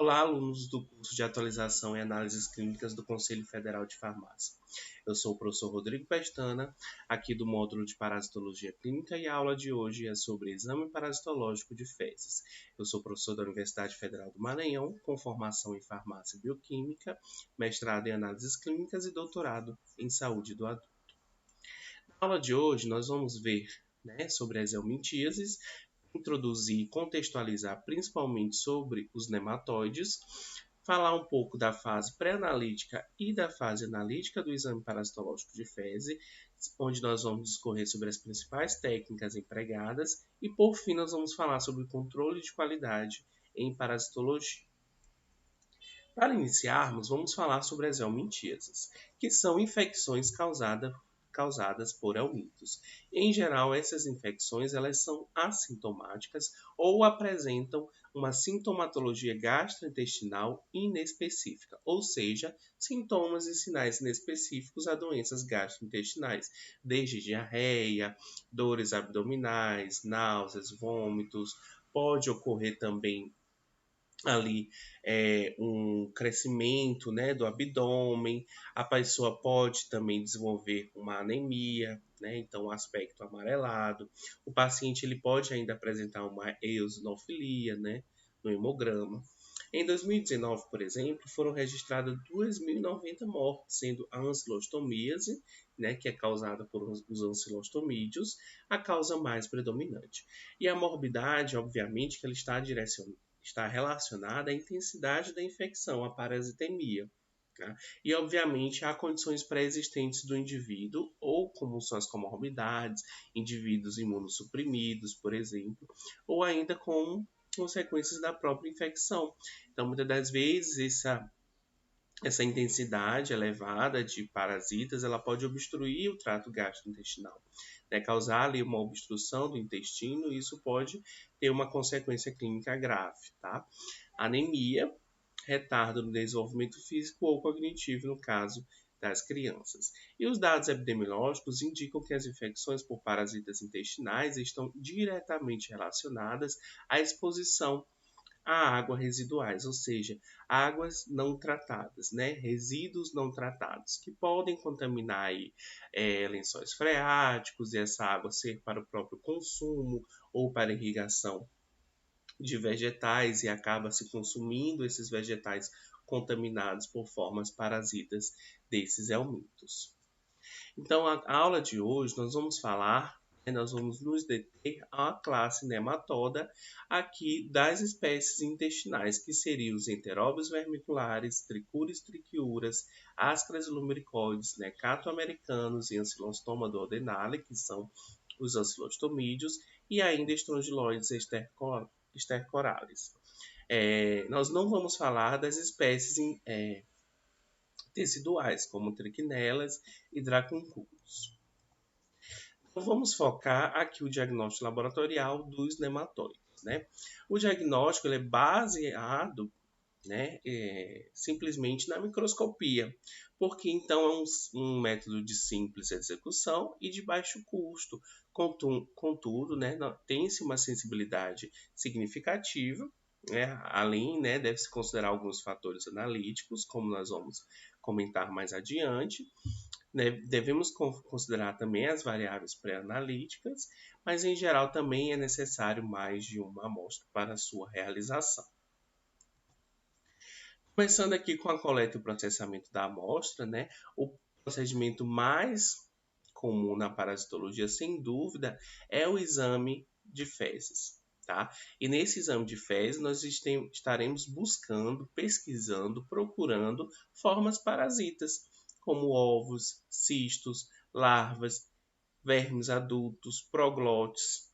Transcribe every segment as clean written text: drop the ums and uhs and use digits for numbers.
Olá, alunos do curso de Atualização e Análises Clínicas do Conselho Federal de Farmácia. Eu sou o professor Rodrigo Pestana, aqui do módulo de Parasitologia Clínica, e a aula de hoje é sobre exame parasitológico de fezes. Eu sou professor da Universidade Federal do Maranhão, com formação em Farmácia Bioquímica, mestrado em Análises Clínicas e doutorado em Saúde do Adulto. Na aula de hoje, nós vamos ver sobre as helmintíases, introduzir e contextualizar principalmente sobre os nematóides, falar um pouco da fase pré-analítica e da fase analítica do exame parasitológico de fezes, onde nós vamos discorrer sobre as principais técnicas empregadas e, por fim, nós vamos falar sobre o controle de qualidade em parasitologia. Para iniciarmos, vamos falar sobre as helmintíases, que são infecções causadas por helmintos. Em geral, essas infecções elas são assintomáticas ou apresentam uma sintomatologia gastrointestinal inespecífica, ou seja, sintomas e sinais inespecíficos a doenças gastrointestinais, desde diarreia, dores abdominais, náuseas, vômitos. Pode ocorrer também ali um crescimento do abdômen, a pessoa pode também desenvolver uma anemia, então um aspecto amarelado, o paciente ele pode ainda apresentar uma eosinofilia no hemograma. Em 2019, por exemplo, foram registradas 2.090 mortes, sendo a ancilostomíase, que é causada por os ancilostomídeos, a causa mais predominante. E a morbidade, obviamente, que ela está relacionada à intensidade da infecção, à parasitemia. Tá? E, obviamente, há condições pré-existentes do indivíduo, ou como são as comorbidades, indivíduos imunossuprimidos, por exemplo, ou ainda com consequências da própria infecção. Então, muitas das vezes, essa intensidade elevada de parasitas, ela pode obstruir o trato gastrointestinal, causar ali uma obstrução do intestino, e isso pode ter uma consequência clínica grave, tá? Anemia, retardo no desenvolvimento físico ou cognitivo, no caso das crianças. E os dados epidemiológicos indicam que as infecções por parasitas intestinais estão diretamente relacionadas à exposição a águas residuais, ou seja, águas não tratadas, resíduos não tratados, que podem contaminar aí, lençóis freáticos, e essa água ser para o próprio consumo ou para irrigação de vegetais, e acaba se consumindo esses vegetais contaminados por formas parasitas desses helmintos. Então, a aula de hoje nós vamos nos deter à classe nematoda aqui das espécies intestinais, que seriam os enteróbios vermiculares, tricuris triquiuras, ascaris lumbricoides, catoamericanos e ancilostoma duodenale, que são os ancilostomídeos, e ainda estrongiloides estercorales. Nós não vamos falar das espécies teciduais, como triquinelas e dracuncurus. Então, vamos focar aqui o diagnóstico laboratorial dos nematóides. O diagnóstico ele é baseado simplesmente na microscopia, porque então é um método de simples execução e de baixo custo. Contudo, tem-se uma sensibilidade significativa, além, deve-se considerar alguns fatores analíticos, como nós vamos comentar mais adiante. Devemos considerar também as variáveis pré-analíticas, mas em geral também é necessário mais de uma amostra para a sua realização. Começando aqui com a coleta e o processamento da amostra, o procedimento mais comum na parasitologia, sem dúvida, é o exame de fezes. Tá? E nesse exame de fezes, nós estaremos buscando, pesquisando, procurando formas parasitas, como ovos, cistos, larvas, vermes adultos, proglotes,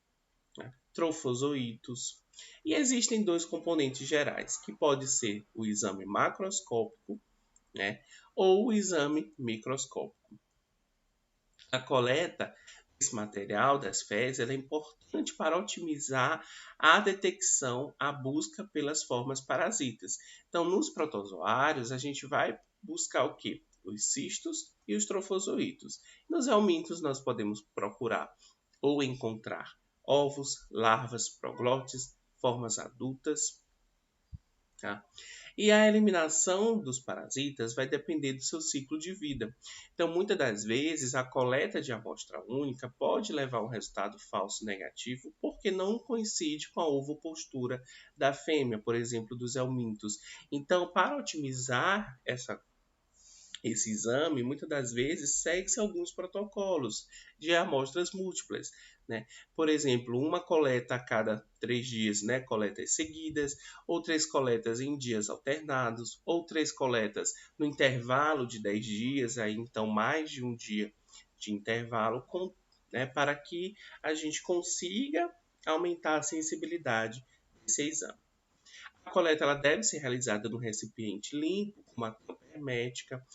trofozoítos. E existem dois componentes gerais, que pode ser o exame macroscópico, ou o exame microscópico. A coleta desse material das fezes é importante para otimizar a detecção, a busca pelas formas parasitas. Então, nos protozoários, a gente vai buscar o quê? Os cistos e os trofozoítos. Nos helmintos, nós podemos procurar ou encontrar ovos, larvas, proglotes, formas adultas. Tá? E a eliminação dos parasitas vai depender do seu ciclo de vida. Então, muitas das vezes, a coleta de amostra única pode levar a um resultado falso negativo porque não coincide com a ovopostura da fêmea, por exemplo, dos helmintos. Então, para otimizar esse exame, muitas das vezes, segue-se alguns protocolos de amostras múltiplas, né? Por exemplo, uma coleta a cada 3 dias, né? Coletas seguidas, ou 3 coletas em dias alternados, ou 3 coletas no intervalo de 10 dias, aí então mais de um dia de intervalo, né? Para que a gente consiga aumentar a sensibilidade desse exame. A coleta ela deve ser realizada no recipiente limpo, com uma tampa hermética,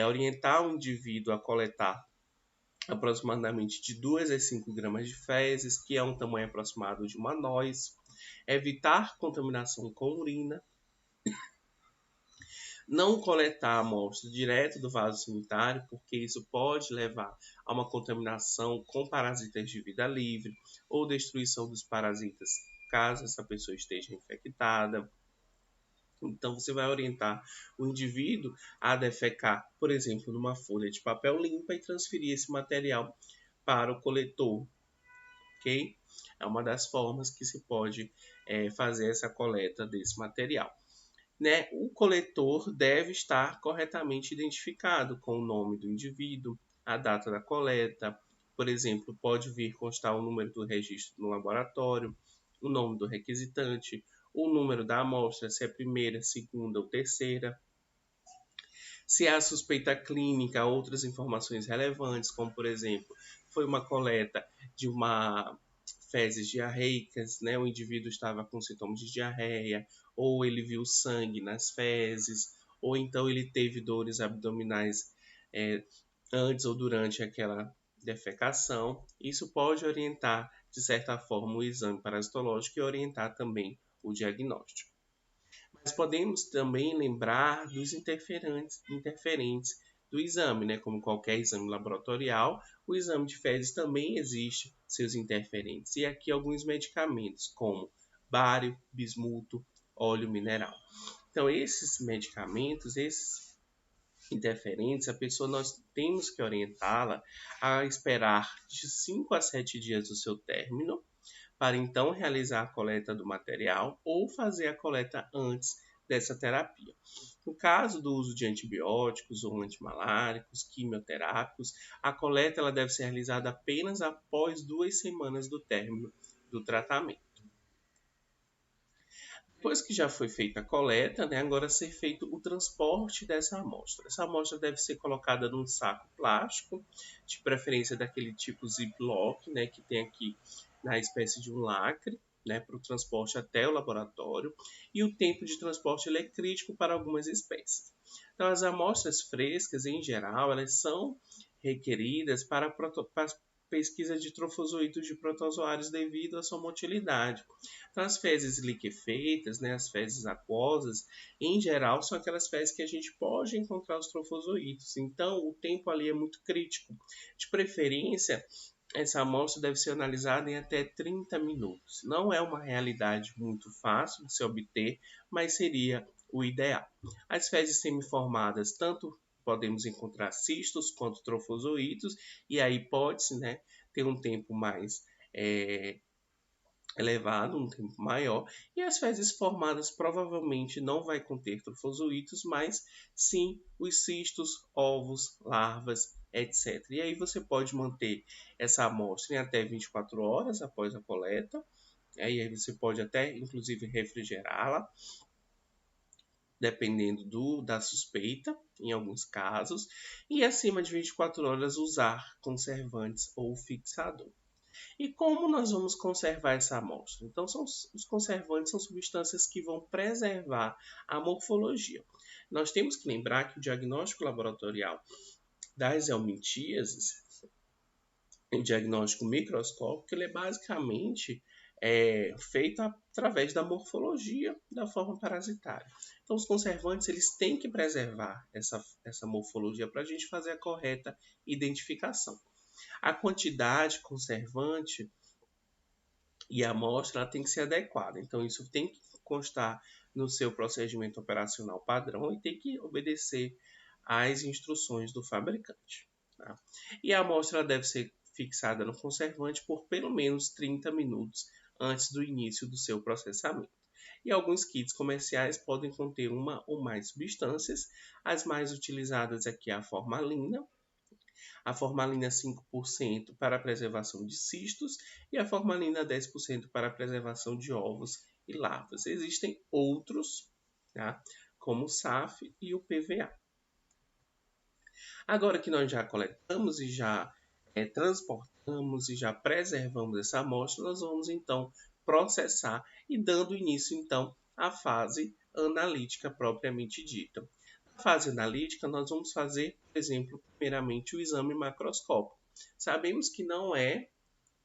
orientar o indivíduo a coletar aproximadamente de 2 a 5 gramas de fezes, que é um tamanho aproximado de uma noz, evitar contaminação com urina, não coletar a amostra direto do vaso sanitário, porque isso pode levar a uma contaminação com parasitas de vida livre ou destruição dos parasitas caso essa pessoa esteja infectada. Então, você vai orientar o indivíduo a defecar, por exemplo, numa folha de papel limpa e transferir esse material para o coletor, ok? É uma das formas que se pode fazer essa coleta desse material. Né? O coletor deve estar corretamente identificado com o nome do indivíduo, a data da coleta, por exemplo, pode vir constar o número do registro no laboratório, o nome do requisitante, o número da amostra, se é primeira, segunda ou terceira. Se há suspeita clínica, outras informações relevantes, como por exemplo, foi uma coleta de uma fezes diarreicas, né? O indivíduo estava com sintomas de diarreia, ou ele viu sangue nas fezes, ou então ele teve dores abdominais antes ou durante aquela defecação. Isso pode orientar, de certa forma, o exame parasitológico e orientar também o diagnóstico. Mas podemos também lembrar dos interferentes do exame, né? Como qualquer exame laboratorial, o exame de fezes também existe seus interferentes. E aqui alguns medicamentos, como bário, bismuto, óleo mineral. Então, esses medicamentos, esses interferentes, a pessoa nós temos que orientá-la a esperar de 5 a 7 dias do seu término, para então realizar a coleta do material ou fazer a coleta antes dessa terapia. No caso do uso de antibióticos ou antimaláricos, quimioterápicos, a coleta ela deve ser realizada apenas após 2 semanas do término do tratamento. Depois que já foi feita a coleta, né, agora ser feito o transporte dessa amostra. Essa amostra deve ser colocada num saco plástico, de preferência daquele tipo Ziploc, né, que tem aqui na espécie de um lacre, né, para o transporte até o laboratório. E o tempo de transporte ele é crítico para algumas espécies. Então, as amostras frescas, em geral, elas são requeridas para pesquisa de trofozoítos de protozoários devido à sua motilidade. Então, as fezes liquefeitas, né, as fezes aquosas, em geral, são aquelas fezes que a gente pode encontrar os trofozoítos. Então, o tempo ali é muito crítico. De preferência, essa amostra deve ser analisada em até 30 minutos. Não é uma realidade muito fácil de se obter, mas seria o ideal. As fezes semiformadas, tanto podemos encontrar cistos quanto trofozoítos, e aí pode-se, né, ter um tempo mais elevado, um tempo maior, e as fezes formadas provavelmente não vai conter trofozoítos, mas sim os cistos, ovos, larvas, etc. E aí você pode manter essa amostra em até 24 horas após a coleta, e aí você pode até, inclusive, refrigerá-la, dependendo da suspeita, em alguns casos, e acima de 24 horas usar conservantes ou fixador. E como nós vamos conservar essa amostra? Então, os conservantes são substâncias que vão preservar a morfologia. Nós temos que lembrar que o diagnóstico laboratorial das helmintíases, o diagnóstico microscópico, ele é basicamente feito através da morfologia da forma parasitária. Então, os conservantes eles têm que preservar essa morfologia para a gente fazer a correta identificação. A quantidade conservante e a amostra ela tem que ser adequada. Então, isso tem que constar no seu procedimento operacional padrão e tem que obedecer às instruções do fabricante. Tá? E a amostra deve ser fixada no conservante por pelo menos 30 minutos antes do início do seu processamento. E alguns kits comerciais podem conter uma ou mais substâncias. As mais utilizadas aqui é a formalina 5% para a preservação de cistos e a formalina 10% para a preservação de ovos e larvas. Existem outros, tá? Como o SAF e o PVA. Agora que nós já coletamos e já transportamos e já preservamos essa amostra, nós vamos então processar e dando início então à fase analítica propriamente dita. Na fase analítica, nós vamos fazer, por exemplo, primeiramente o exame macroscópico. Sabemos que não é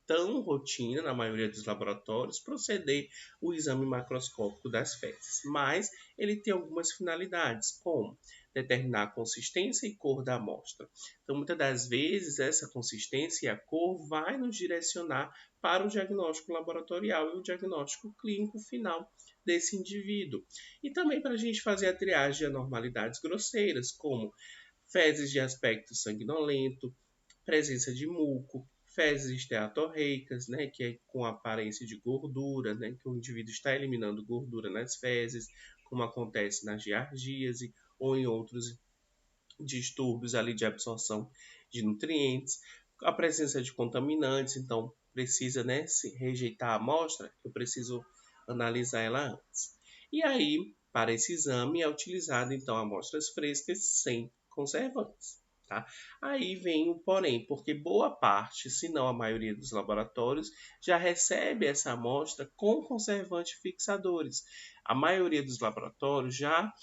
tão rotina na maioria dos laboratórios proceder o exame macroscópico das fezes, mas ele tem algumas finalidades, como determinar a consistência e cor da amostra. Então, muitas das vezes, essa consistência e a cor vai nos direcionar para o diagnóstico laboratorial e o diagnóstico clínico final desse indivíduo. E também para a gente fazer a triagem de anormalidades grosseiras, como fezes de aspecto sanguinolento, presença de muco, fezes esteatorreicas, né, que é com aparência de gordura, né, que o indivíduo está eliminando gordura nas fezes, como acontece na giardíase ou em outros distúrbios ali de absorção de nutrientes, a presença de contaminantes, então precisa, né, se rejeitar a amostra, eu preciso analisar ela antes. E aí, para esse exame é utilizado então amostras frescas sem conservantes. Tá? Aí vem o porém, porque boa parte, se não a maioria dos laboratórios, já recebe essa amostra com conservantes fixadores. A maioria dos laboratórios já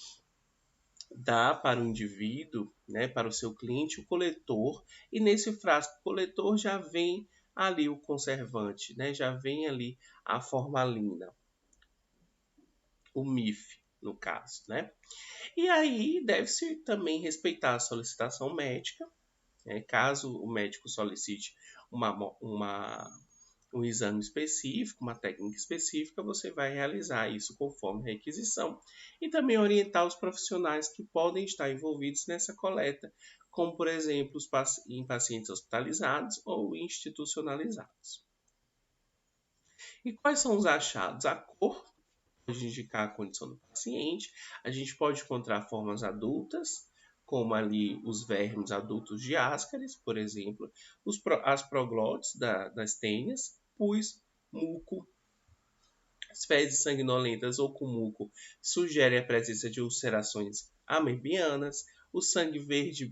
dá para o indivíduo, né, para o seu cliente, o coletor, e nesse frasco coletor já vem ali o conservante, né, já vem ali a formalina, o MIF, no caso, né? E aí deve-se também respeitar a solicitação médica, né? Caso o médico solicite um exame específico, uma técnica específica, você vai realizar isso conforme requisição e também orientar os profissionais que podem estar envolvidos nessa coleta, como por exemplo em pacientes hospitalizados ou institucionalizados. E quais são os achados? A cor pode indicar a condição do paciente, a gente pode encontrar formas adultas, como ali os vermes adultos de Ascaris, por exemplo, as proglotes das tênias, pus, muco, as fezes sanguinolentas ou com muco sugerem a presença de ulcerações amebianas, o sangue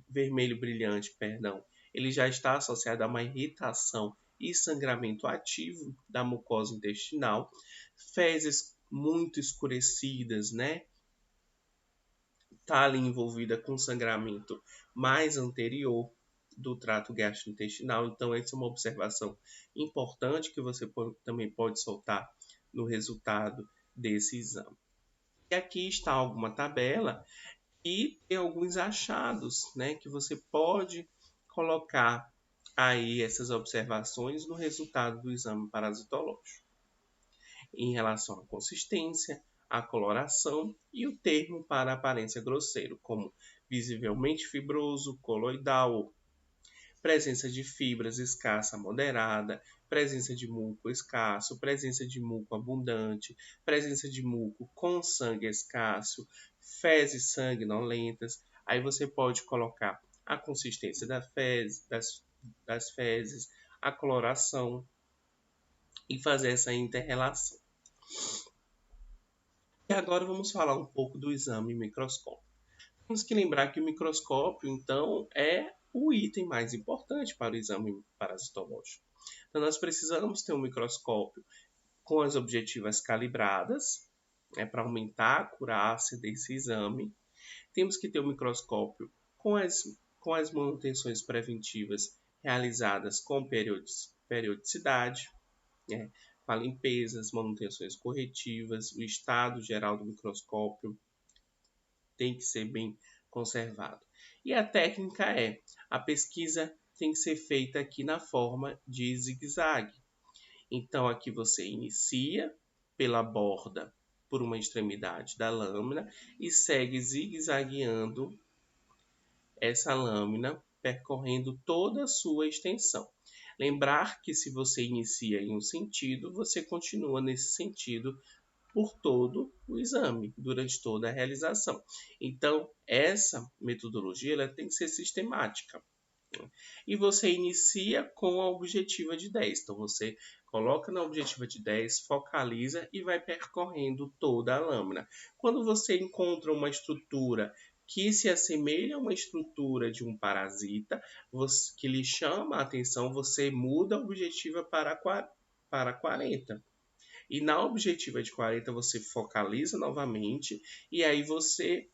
vermelho brilhante, ele já está associado a uma irritação e sangramento ativo da mucosa intestinal, fezes muito escurecidas, né? Está ali envolvida com sangramento mais anterior do trato gastrointestinal. Então, essa é uma observação importante que você também pode soltar no resultado desse exame. E aqui está alguma tabela e tem alguns achados, né, que você pode colocar aí essas observações no resultado do exame parasitológico. Em relação à consistência, à coloração e o termo para aparência grosseiro, como visivelmente fibroso, coloidal, presença de fibras escassa a moderada, presença de muco escasso, presença de muco abundante, presença de muco com sangue escasso, fezes sanguinolentas. Aí você pode colocar a consistência das fezes, a coloração e fazer essa inter-relação. E agora vamos falar um pouco do exame microscópio. Temos que lembrar que o microscópio, então, é o item mais importante para o exame parasitológico. Então, nós precisamos ter um microscópio com as objetivas calibradas, para aumentar a acurácia desse exame. Temos que ter um microscópio com as manutenções preventivas realizadas com periodicidade, né? Com a limpeza, as manutenções corretivas, o estado geral do microscópio tem que ser bem conservado. E a técnica a pesquisa tem que ser feita aqui na forma de zigue-zague. Então, aqui você inicia pela borda por uma extremidade da lâmina e segue zigue-zagueando essa lâmina, percorrendo toda a sua extensão. Lembrar que se você inicia em um sentido, você continua nesse sentido por todo o exame, durante toda a realização. Então, essa metodologia ela tem que ser sistemática. E você inicia com a objetiva de 10. Então, você coloca na objetiva de 10, focaliza e vai percorrendo toda a lâmina. Quando você encontra uma estrutura que se assemelha a uma estrutura de um parasita, que lhe chama a atenção, você muda a objetiva para 40. E na objetiva de 40 você focaliza novamente e aí você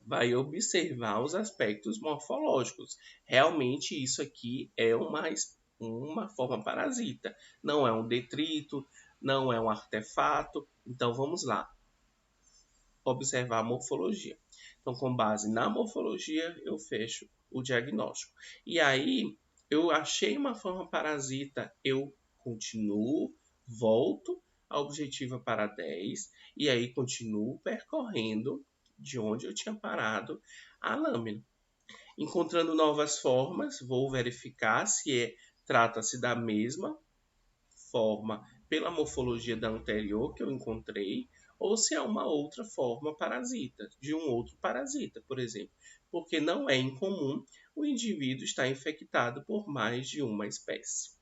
vai observar os aspectos morfológicos. Realmente isso aqui é uma forma parasita, não é um detrito, não é um artefato. Então vamos lá, observar a morfologia. Então, com base na morfologia, eu fecho o diagnóstico. E aí, eu achei uma forma parasita, eu continuo, volto a objetiva para 10 e aí continuo percorrendo de onde eu tinha parado a lâmina. Encontrando novas formas, vou verificar se trata-se da mesma forma pela morfologia da anterior que eu encontrei, ou se é uma outra forma parasita, de um outro parasita, por exemplo, porque não é incomum o indivíduo estar infectado por mais de uma espécie.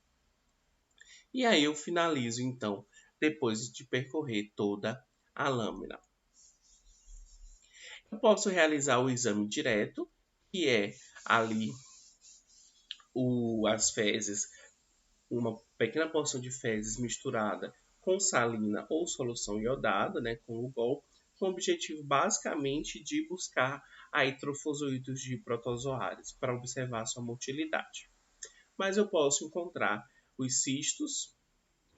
E aí eu finalizo, então, depois de percorrer toda a lâmina. Eu posso realizar o exame direto, que é ali as fezes, uma pequena porção de fezes misturada com salina ou solução iodada, né, com o Lugol, com o objetivo basicamente de buscar aí trofozoítos de protozoários para observar sua motilidade. Mas eu posso encontrar os cistos,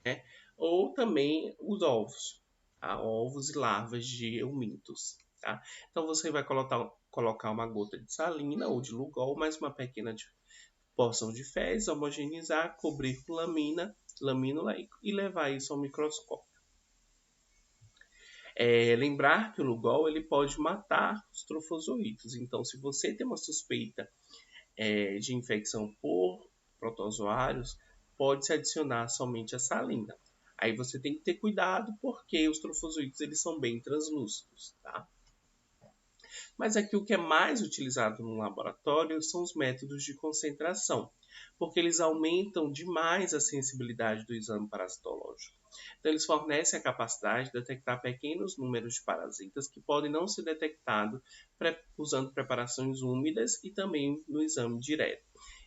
né, ou também os ovos, tá? Ovos e larvas de eumintos. Tá? Então você vai colocar uma gota de salina ou de Lugol, mais uma pequena porção de fezes, homogeneizar, cobrir com lamínula e levar isso ao microscópio. Lembrar que o Lugol ele pode matar os trofozoítos. Então, se você tem uma suspeita de infecção por protozoários, pode-se adicionar somente a salina. Aí você tem que ter cuidado porque os trofozoítos eles são bem translúcidos, tá? Mas aqui o que é mais utilizado no laboratório são os métodos de concentração, porque eles aumentam demais a sensibilidade do exame parasitológico. Então, eles fornecem a capacidade de detectar pequenos números de parasitas que podem não ser detectados usando preparações úmidas e também no exame direto.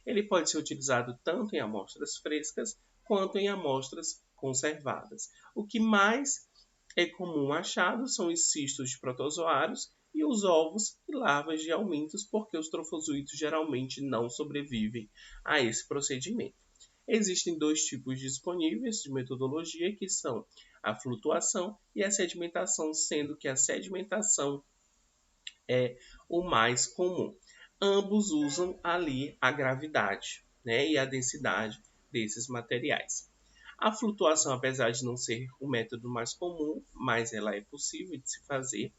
Ele pode ser utilizado tanto em amostras frescas quanto em amostras conservadas. O que mais é comum achado são os cistos de protozoários e os ovos e larvas de eumintos, porque os trofozoítos geralmente não sobrevivem a esse procedimento. Existem dois tipos disponíveis de metodologia, que são a flutuação e a sedimentação, sendo que a sedimentação é o mais comum. Ambos usam ali a gravidade, né, e a densidade desses materiais. A flutuação, apesar de não ser o método mais comum, mas ela é possível de se fazer.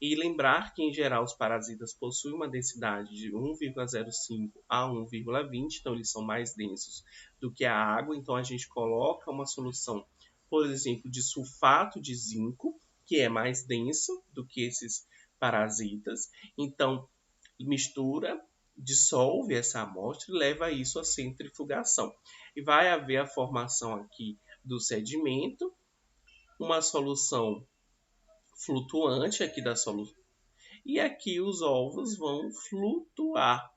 E lembrar que, em geral, os parasitas possuem uma densidade de 1,05 a 1,20, então eles são mais densos do que a água. Então a gente coloca uma solução, por exemplo, de sulfato de zinco, que é mais denso do que esses parasitas. Então mistura, dissolve essa amostra e leva isso à centrifugação. E vai haver a formação aqui do sedimento, uma solução flutuante aqui da solução. E aqui os ovos vão flutuar.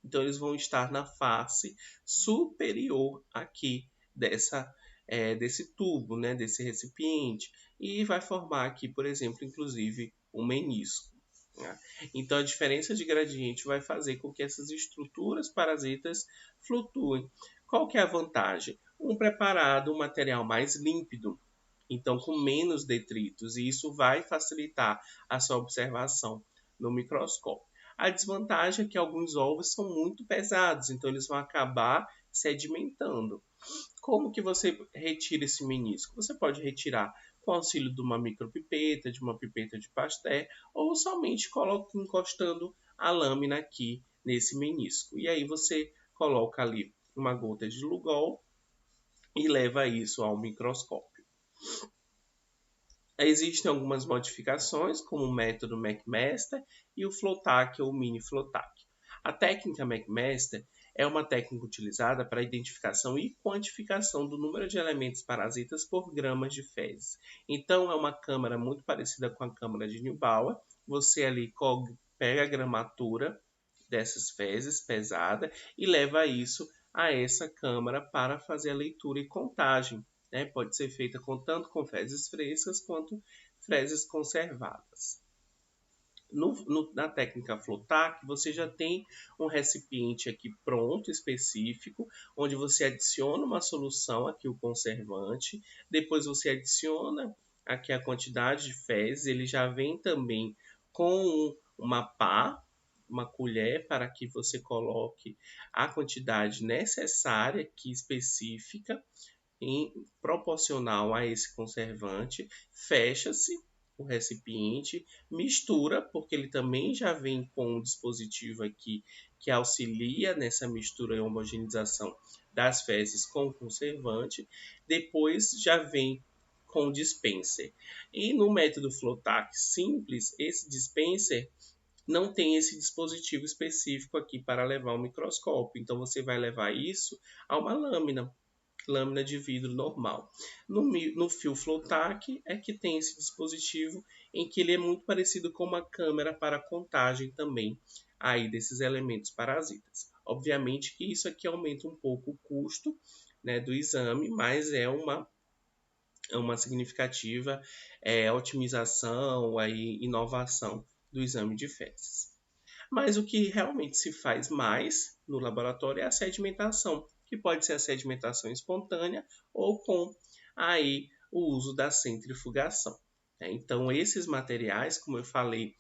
Então eles vão estar na face superior aqui desse tubo, né, desse recipiente. E vai formar aqui, por exemplo, inclusive um menisco. Então, a diferença de gradiente vai fazer com que essas estruturas parasitas flutuem. Qual que é a vantagem? Um material mais límpido, então com menos detritos, e isso vai facilitar a sua observação no microscópio. A desvantagem é que alguns ovos são muito pesados, então eles vão acabar sedimentando. Como que você retira esse menisco? Você pode retirar com auxílio de uma micropipeta, de uma pipeta de Pasteur, ou somente encostando a lâmina aqui nesse menisco. E aí você coloca ali uma gota de Lugol e leva isso ao microscópio. Existem algumas modificações, como o método McMaster e o Flotac ou Mini Flotac. A técnica McMaster é uma técnica utilizada para a identificação e quantificação do número de elementos parasitas por gramas de fezes. Então, é uma câmara muito parecida com a câmara de Neubauer. Você ali pega a gramatura dessas fezes pesada e leva isso a essa câmara para fazer a leitura e contagem. Né? Pode ser feita tanto com fezes frescas quanto fezes conservadas. Na técnica Flotac, você já tem um recipiente aqui pronto, específico, onde você adiciona uma solução, aqui o conservante, depois você adiciona aqui a quantidade de fezes, ele já vem também com uma pá, uma colher, para que você coloque a quantidade necessária, aqui específica, proporcional a esse conservante, fecha-se o recipiente, mistura, porque ele também já vem com um dispositivo aqui que auxilia nessa mistura e homogeneização das fezes com o conservante, depois já vem com o dispenser. E no método Flotac simples, esse dispenser não tem esse dispositivo específico aqui para levar ao microscópio, então você vai levar isso a uma lâmina de vidro normal. No fio Flotac é que tem esse dispositivo em que ele é muito parecido com uma câmera para contagem também aí desses elementos parasitas. Obviamente que isso aqui aumenta um pouco o custo, né, do exame, mas é uma significativa otimização, aí, inovação do exame de fezes. Mas o que realmente se faz mais no laboratório é a sedimentação, que pode ser a sedimentação espontânea ou com aí o uso da centrifugação. Então, esses materiais, como eu falei,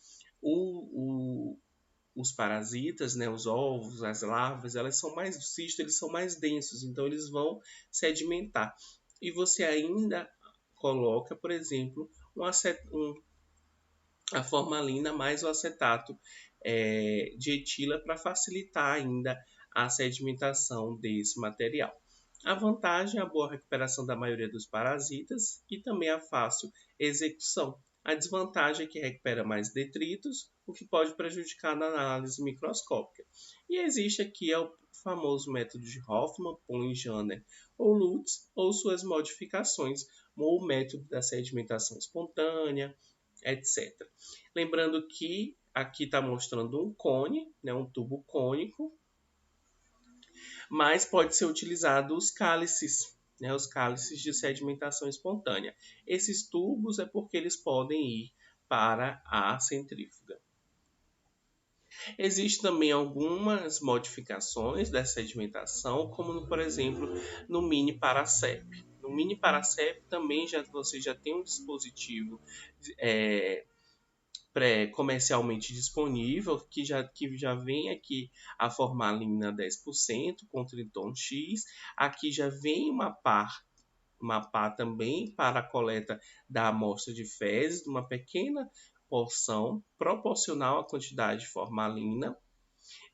os parasitas, né, os ovos, as larvas, os cistos, eles são mais densos, então eles vão sedimentar. E você ainda coloca, por exemplo, a formalina mais o acetato de etila para facilitar ainda a sedimentação desse material. A vantagem é a boa recuperação da maioria dos parasitas e também a fácil execução. A desvantagem é que recupera mais detritos, o que pode prejudicar na análise microscópica. E existe aqui o famoso método de Hoffman, Pohn, Janner ou Lutz, ou suas modificações, ou o método da sedimentação espontânea, etc. Lembrando que aqui está mostrando um cone, né, um tubo cônico, mas pode ser utilizado os cálices, né, os cálices de sedimentação espontânea. Esses tubos é porque eles podem ir para a centrífuga. Existem também algumas modificações da sedimentação, como por exemplo no Mini Paracep. No Mini Paracep também você já tem um dispositivo comercialmente disponível, que já vem aqui a formalina 10% com Triton X. Aqui já vem uma pá também para a coleta da amostra de fezes, uma pequena porção proporcional à quantidade de formalina.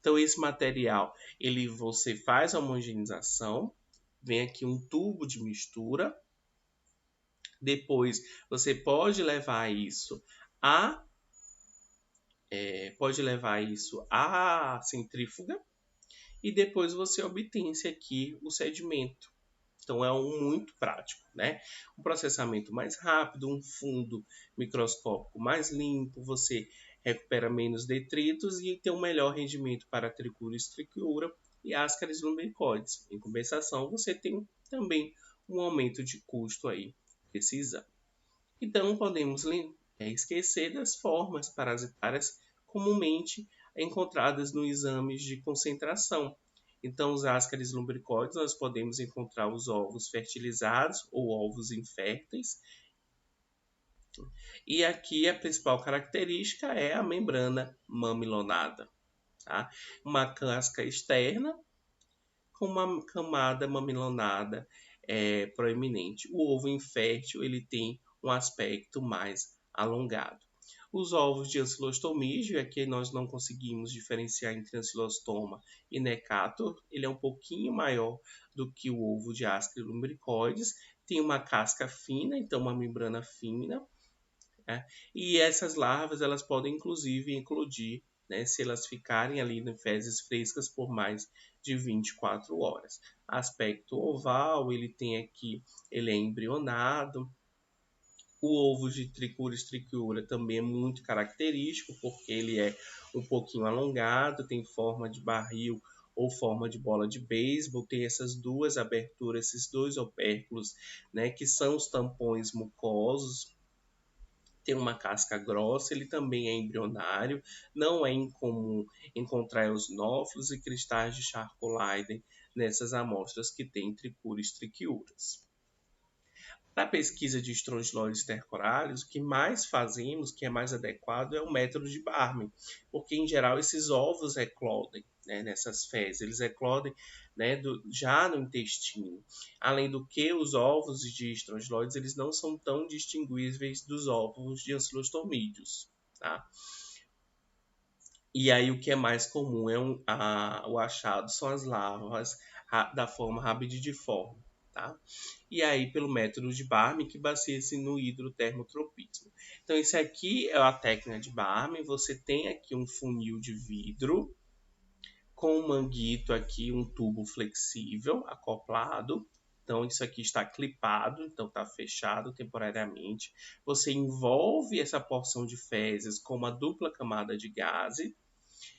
Então esse material, você faz a homogeneização, vem aqui um tubo de mistura, depois você pode levar isso à centrífuga e depois você obtém aqui o sedimento. Então é muito prático, né? Um processamento mais rápido, um fundo microscópico mais limpo, você recupera menos detritos e tem um melhor rendimento para tricúria, estricúria e ascaris lumbricoides. Em compensação, você tem também um aumento de custo aí desse exame. Então podemos esquecer das formas parasitárias comumente encontradas nos exames de concentração. Então, os ascaris lumbricoides, nós podemos encontrar os ovos fertilizados ou ovos inférteis. E aqui a principal característica é a membrana mamilonada. Tá? Uma casca externa com uma camada mamilonada proeminente. O ovo infértil ele tem um aspecto mais alongado. Os ovos de ancilostomígio, aqui nós não conseguimos diferenciar entre ancilostoma e necator, ele é um pouquinho maior do que o ovo de Asclepias lumbricoides, tem uma casca fina, então uma membrana fina, né? E essas larvas elas podem inclusive eclodir, né, se elas ficarem ali em fezes frescas por mais de 24 horas. Aspecto oval, ele tem aqui, ele é embrionado. O ovo de Trichuris trichiura também é muito característico, porque ele é um pouquinho alongado, tem forma de barril ou forma de bola de beisebol, tem essas duas aberturas, esses dois opérculos, né, que são os tampões mucosos. Tem uma casca grossa, ele também é embrionário, não é incomum encontrar eosinófilos e cristais de Charcot-Leyden nessas amostras que têm Trichuris trichiuras. Para a pesquisa de estrongiloides stercoráleos, o que mais fazemos, que é mais adequado, é o método de Barman, porque em geral esses ovos eclodem, né, nessas fezes, eles eclodem, né, já no intestino. Além do que, os ovos de estrongiloides eles não são tão distinguíveis dos ovos de ancilostomídeos, tá? E aí o que é mais comum é o achado são as larvas da forma rabidiforme, tá? E aí pelo método de Barman que baseia-se no hidrotermotropismo. Então esse aqui é a técnica de Barman, você tem aqui um funil de vidro com um manguito aqui, um tubo flexível acoplado. Então isso aqui está clipado, então está fechado temporariamente. Você envolve essa porção de fezes com uma dupla camada de gaze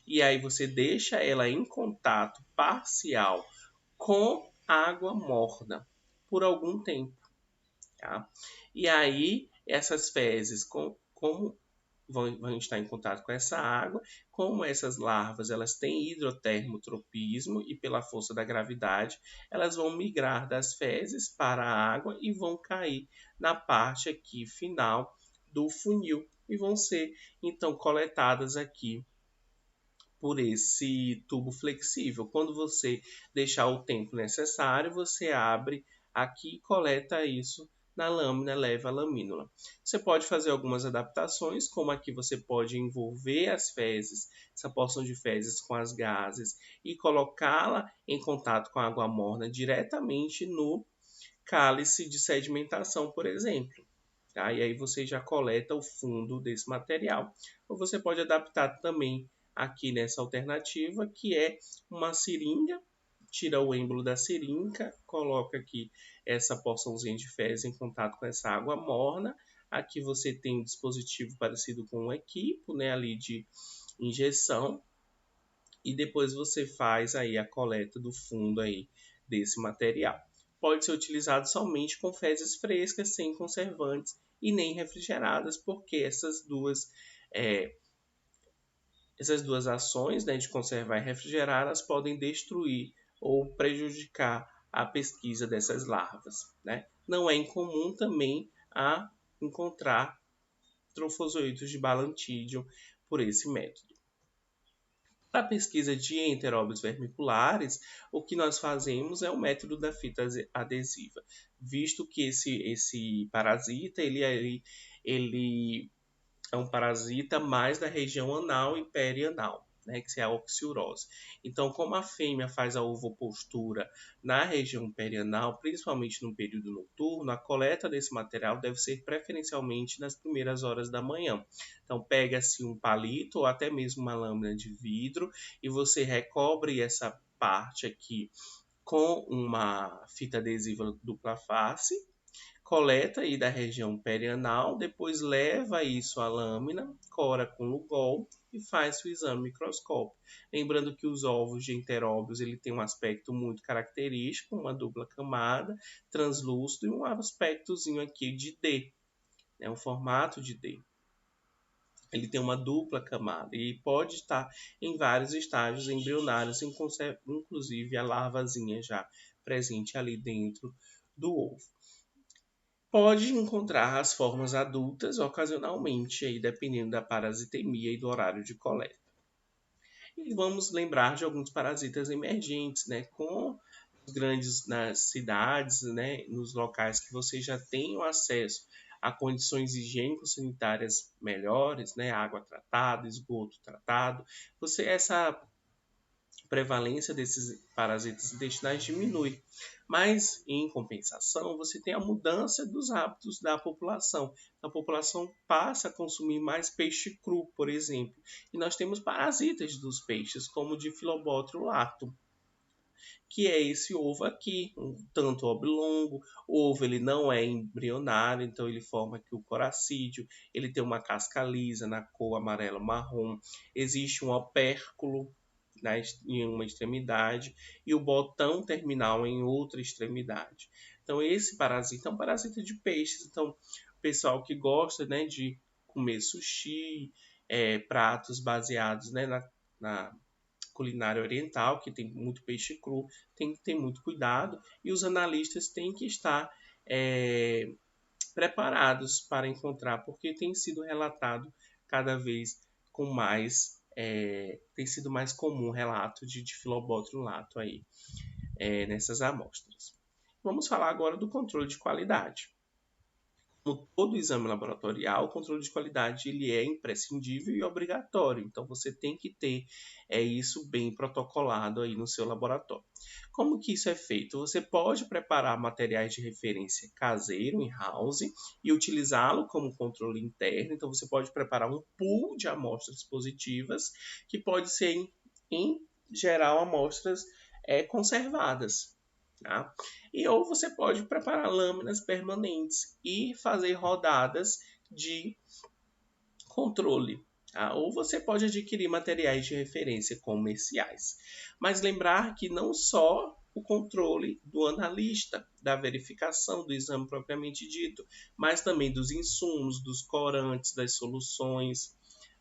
e aí você deixa ela em contato parcial com água morna por algum tempo, tá? E aí essas fezes, como vão estar em contato com essa água, como essas larvas elas têm hidrotermotropismo e pela força da gravidade, elas vão migrar das fezes para a água e vão cair na parte aqui final do funil e vão ser então coletadas aqui por esse tubo flexível. Quando você deixar o tempo necessário, você abre aqui e coleta isso na lâmina, leva a lamínula. Você pode fazer algumas adaptações, como aqui você pode envolver as fezes, essa porção de fezes com as gases e colocá-la em contato com a água morna diretamente no cálice de sedimentação, por exemplo. Tá? E aí você já coleta o fundo desse material. Ou você pode adaptar também aqui nessa alternativa, que é uma seringa, tira o êmbolo da seringa, coloca aqui essa porçãozinha de fezes em contato com essa água morna. Aqui você tem um dispositivo parecido com um equipo, né, ali de injeção, e depois você faz aí a coleta do fundo aí desse material. Pode ser utilizado somente com fezes frescas, sem conservantes e nem refrigeradas, porque essas duas ações, né, de conservar e refrigerar, elas podem destruir ou prejudicar a pesquisa dessas larvas, né? Não é incomum também a encontrar trofozoitos de Balantidium por esse método. Para a pesquisa de enteróbios vermiculares, o que nós fazemos é o método da fita adesiva, visto que esse parasita ele é um parasita mais da região anal e perianal, né, que é a oxiurose. Então, como a fêmea faz a ovopostura na região perianal, principalmente no período noturno, a coleta desse material deve ser preferencialmente nas primeiras horas da manhã. Então, pega-se um palito ou até mesmo uma lâmina de vidro e você recobre essa parte aqui com uma fita adesiva dupla face, coleta aí da região perianal, depois leva isso à lâmina, cora com Lugol e faz o exame microscópico. Lembrando que os ovos de enteróbios ele tem um aspecto muito característico, uma dupla camada, translúcido e um aspectozinho aqui de D, né, um formato de D. Ele tem uma dupla camada e pode estar em vários estágios embrionários, inclusive a larvazinha já presente ali dentro do ovo. Pode encontrar as formas adultas ocasionalmente, aí, dependendo da parasitemia e do horário de coleta. E vamos lembrar de alguns parasitas emergentes, né, com os grandes nas cidades, né, nos locais que você já tem o acesso a condições higiênico-sanitárias melhores, né, água tratada, esgoto tratado, essa prevalência desses parasitas intestinais diminui. Mas, em compensação, você tem a mudança dos hábitos da população. A população passa a consumir mais peixe cru, por exemplo. E nós temos parasitas dos peixes, como o Diphyllobothrium latum, que é esse ovo aqui, um tanto oblongo. O ovo ele não é embrionário, então ele forma aqui o coracídeo. Ele tem uma casca lisa na cor amarelo-marrom. Existe um opérculo em uma extremidade e o botão terminal em outra extremidade. Então esse parasita é um parasita de peixes. Então o pessoal que gosta, né, de comer sushi, pratos baseados, né, na culinária oriental, que tem muito peixe cru, tem que ter muito cuidado e os analistas têm que estar preparados para encontrar, porque tem sido relatado cada vez com mais, tem sido mais comum o relato de Diphyllobothrium latum aí, nessas amostras. Vamos falar agora do controle de qualidade. Como todo exame laboratorial, o controle de qualidade ele é imprescindível e obrigatório. Então, você tem que ter isso bem protocolado aí no seu laboratório. Como que isso é feito? Você pode preparar materiais de referência caseiro, in-house, e utilizá-lo como controle interno. Então, você pode preparar um pool de amostras positivas, que pode ser, em geral, amostras conservadas. Tá? Ou você pode preparar lâminas permanentes e fazer rodadas de controle. Tá? Ou você pode adquirir materiais de referência comerciais. Mas lembrar que não só o controle do analista, da verificação do exame propriamente dito, mas também dos insumos, dos corantes, das soluções,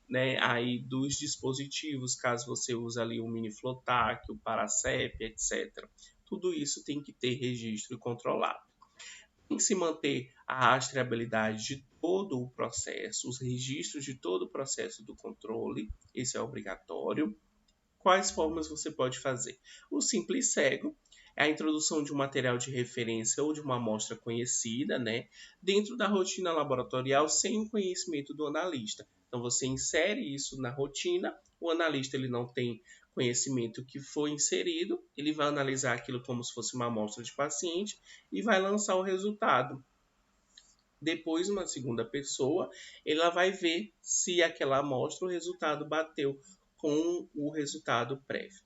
né, aí dos dispositivos, caso você use ali o Miniflotac, o Paracep, etc. Tudo isso tem que ter registro controlado. Tem que se manter a rastreabilidade de todo o processo, os registros de todo o processo do controle, isso é obrigatório. Quais formas você pode fazer? O simples cego é a introdução de um material de referência ou de uma amostra conhecida, né, dentro da rotina laboratorial sem o conhecimento do analista. Então você insere isso na rotina, o analista ele não tem conhecimento que foi inserido, ele vai analisar aquilo como se fosse uma amostra de paciente e vai lançar o resultado. Depois, uma segunda pessoa, ela vai ver se aquela amostra, o resultado bateu com o resultado prévio.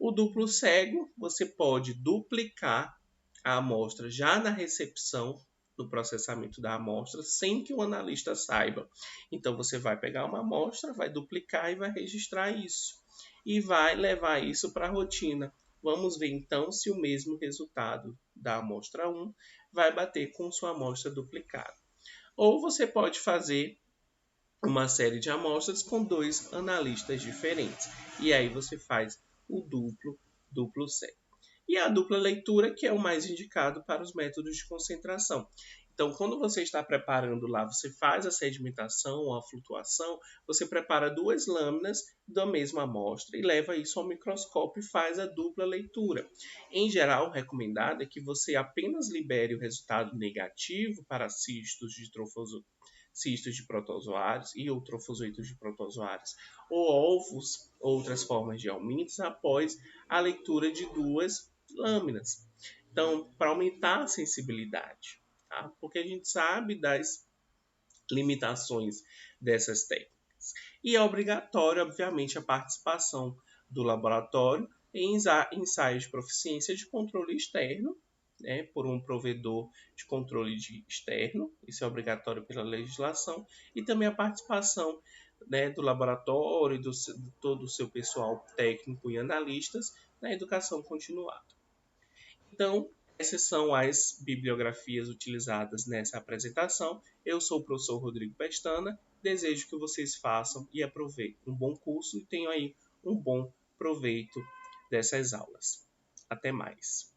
O duplo cego, você pode duplicar a amostra já na recepção do processamento da amostra, sem que o analista saiba. Então, você vai pegar uma amostra, vai duplicar e vai registrar isso. E vai levar isso para a rotina. Vamos ver, então, se o mesmo resultado da amostra 1 vai bater com sua amostra duplicada. Ou você pode fazer uma série de amostras com 2 analistas diferentes. E aí você faz o duplo cego. E a dupla leitura, que é o mais indicado para os métodos de concentração. Então, quando você está preparando lá, você faz a sedimentação ou a flutuação, você prepara 2 lâminas da mesma amostra e leva isso ao microscópio e faz a dupla leitura. Em geral, o recomendado é que você apenas libere o resultado negativo para cistos de protozoários e ou trofozoitos de protozoários ou ovos, outras formas de helmintos, após a leitura de 2 lâminas. Então, para aumentar a sensibilidade, tá? Porque a gente sabe das limitações dessas técnicas. E é obrigatório, obviamente, a participação do laboratório em ensaios de proficiência de controle externo, né, por um provedor de controle externo, isso é obrigatório pela legislação, e também a participação, né, do laboratório, de todo o seu pessoal técnico e analistas na educação continuada. Então, essas são as bibliografias utilizadas nessa apresentação. Eu sou o professor Rodrigo Pestana, desejo que vocês façam e aproveitem um bom curso e tenham aí um bom proveito dessas aulas. Até mais!